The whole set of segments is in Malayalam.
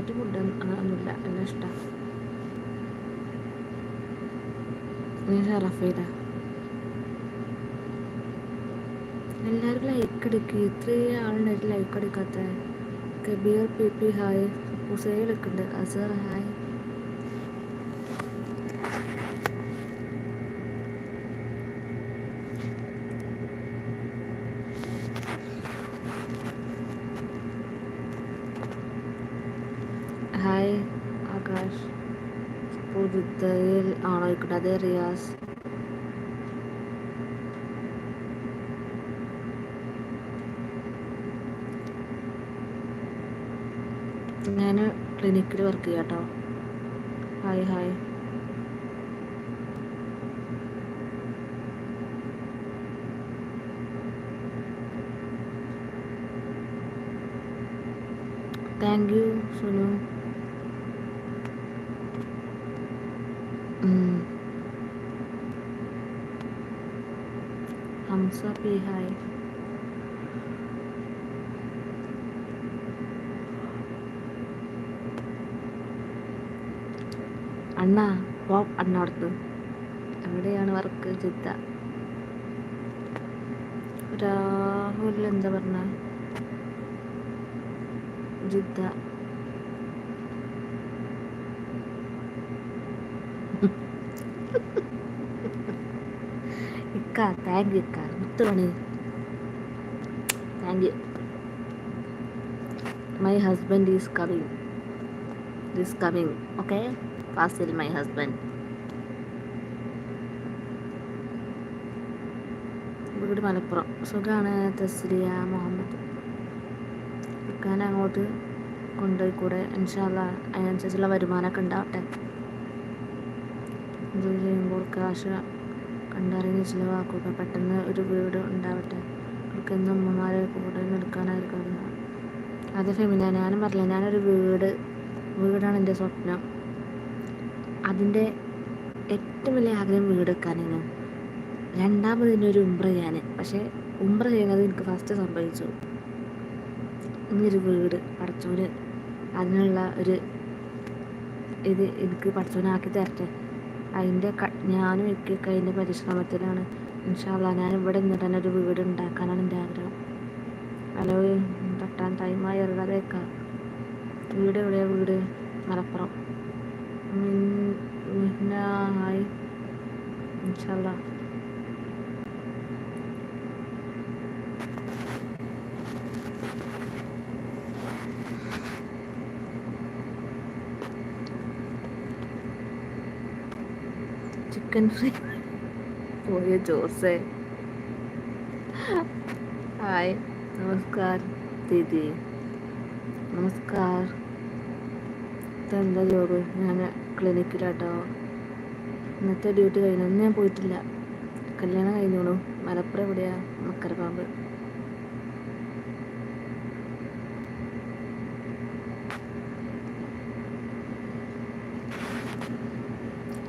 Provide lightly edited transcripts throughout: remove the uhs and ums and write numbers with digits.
സ്പെഷ്യലായിട്ട് ഫുഡ് അങ്ങനെയൊന്നുമില്ല, എല്ലാം ഇഷ്ടമാണ്. നീ ഷറഫീല എല്ലാവരും ലൈക്ക് അടിക്കുക. ഇത്രയും ആളുണ്ടായിട്ട് ലൈക്ക് അടിക്കാത്ത. Kabir P P hi. ഹുസൈലൊക്കെ ഉണ്ട്. അസർ ഹായ്. ഹായ് ആകാശ്. പുതുതയിൽ ആണോ ഇക്കട്ടെ? അതെ റിയാസ്. ഞാൻ ക്ലിനിക്കിൽ വർക്ക് ചെയ്യാം കേട്ടോ. Hi hi. Thank you Sunu. Hamza P hi. അണ്ണ പോ അണ്ണടുത്ത്. എവിടെയാണ് വർക്ക്? ജിദ്ദ. രാഹുൽ എന്താ പറഞ്ഞ? ജിദ്ദ. ഇക്ക താങ്ക് യു ഇക്ക. 10 മണി. Thank you. My husband is coming. Okay, Fazil my husband. വീട് മലപ്പുറം. സുഖമാണ്. തസ്രിയ മുഹമ്മദ്. ഇക്കാൻ അങ്ങോട്ട് കൊണ്ടുപോയിക്കൂടെ? ഇൻഷാ അല്ലാഹ് അതിനനുസരിച്ചുള്ള വരുമാനമൊക്കെ ഉണ്ടാവട്ടെ. ജോലി ചെയ്യുമ്പോൾ കാശ് കണ്ടറിഞ്ഞ് ചിലവാക്കുക. പെട്ടെന്ന് ഒരു വീട് ഉണ്ടാവട്ടെ. അവർക്കെന്നും ഉമ്മമാരെ കൂടെ നിൽക്കാനായിരിക്കും. അത് ഫെമിന. ഞാനും പറഞ്ഞില്ല, ഞാനൊരു വീടാണ് എൻ്റെ സ്വപ്നം. അതിൻ്റെ ഏറ്റവും വലിയ ആഗ്രഹം വീട് വെക്കാനായിരുന്നു. രണ്ടാമതിനൊരു ഉംറ ചെയ്യാൻ. പക്ഷേ ഉംറ ചെയ്യുന്നത് എനിക്ക് ഫസ്റ്റ് സംഭവിച്ചു. ഇനിയൊരു വീട് പടച്ചോന് അതിനുള്ള ഒരു ഇത് എനിക്ക് പടച്ചോനാക്കി തരട്ടെ. അതിൻ്റെ ഞാനും എനിക്കൊക്കെ അതിൻ്റെ പരിശ്രമത്തിലാണ്. ഇൻഷാ അല്ലാഹ് ഞാൻ ഇവിടെ നിന്നിട്ട് തന്നെ ഒരു വീട് ഉണ്ടാക്കാനാണ് എൻ്റെ ആഗ്രഹം. ഹലോ, തട്ടാൻ ടൈമായി അറിയാതേക്കാം. വീട് എവിടെയാണ്? വീട് മലപ്പുറം. ഹായ്. ഇൻഷാ അല്ലാഹ്. ചിക്കൻ ഫ്രൈ പോയ ജോസേ. ഹായ്. നമസ്കാർ ദീദി. നമസ്കാർ. ഇതെന്താ ജോബ്? ഞാൻ ക്ലിനിക്കിലാട്ടോ. ഇന്നത്തെ ഡ്യൂട്ടി കഴിഞ്ഞു. ഇന്ന് ഞാൻ പോയിട്ടില്ല. കല്യാണം കഴിഞ്ഞോളൂ. മലപ്പുറം എവിടെയാ? മക്കരപ്പാമ്പ്.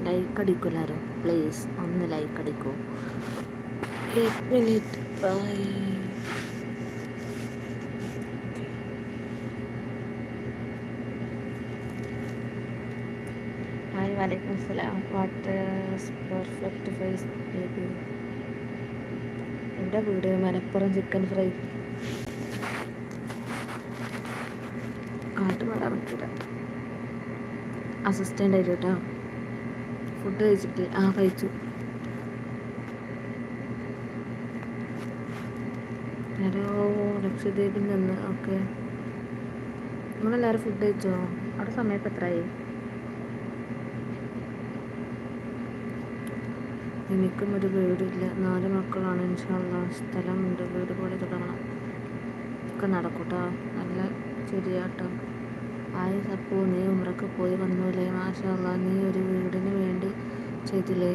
ലൈക്ക് അടിക്കൂലാരോ? പ്ലീസ് ഒന്ന് ലൈക്ക് അടിക്കൂ. 8 മിനിറ്റ്. ബൈ. ഹായ്. വലൈക്കും സലാം. What perfect face baby. എൻ്റെ വീട് മലപ്പുറം. ചിക്കൻ ഫ്രൈ കാട്ട് പാടാൻ പറ്റില്ല. അസിസ്റ്റൻ്റ് ആയിട്ട് കേട്ടോ. ഫുഡ് കഴിച്ചിട്ട് കഴിച്ചു. ഹലോ, ലക്ഷദ്വീപിൽ നിന്ന്. ഓക്കെ, നിങ്ങളെല്ലാവരും ഫുഡ് കഴിച്ചോ? അവിടെ സമയത്ത് എത്രയായി? എനിക്കും ഒരു വീടില്ല. 4 മക്കളാണ്. ഇൻഷാ അല്ലാഹ് സ്ഥലമുണ്ട്. വീട് പോലെ തുടങ്ങണം. ഒക്കെ നടക്കൂട്ടോ. നല്ല ശരിയാട്ടോ. ആയി സപ്പു, നീ ഉംറക്ക് പോയി വന്നൂലേ? മാഷാ അല്ലാഹ്. നീ ഒരു വീടിന് വേണ്ടി ചെയ്തില്ലേ?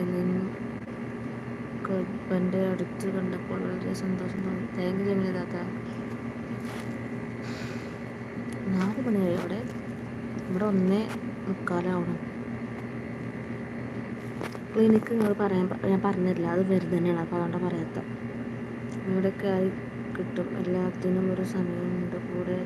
നിന്റെ അടുത്ത് കണ്ടപ്പോൾ വളരെ സന്തോഷം തോന്നി. താങ്ക് യു ജമീല താത്ത. 4 മണിയായി അവിടെ. ഇവിടെ 1:45 ക്ലിനിക്ക്. നിങ്ങൾ ഞാൻ പറഞ്ഞില്ല, അത് വെറുതെ തന്നെയാണ്. അപ്പോൾ അതുകൊണ്ടാണ് പറയാത്ത. ഇവിടെയൊക്കെ ആയി കിട്ടും. എല്ലാത്തിനും ഒരു സമയമുണ്ട്. കൂടെ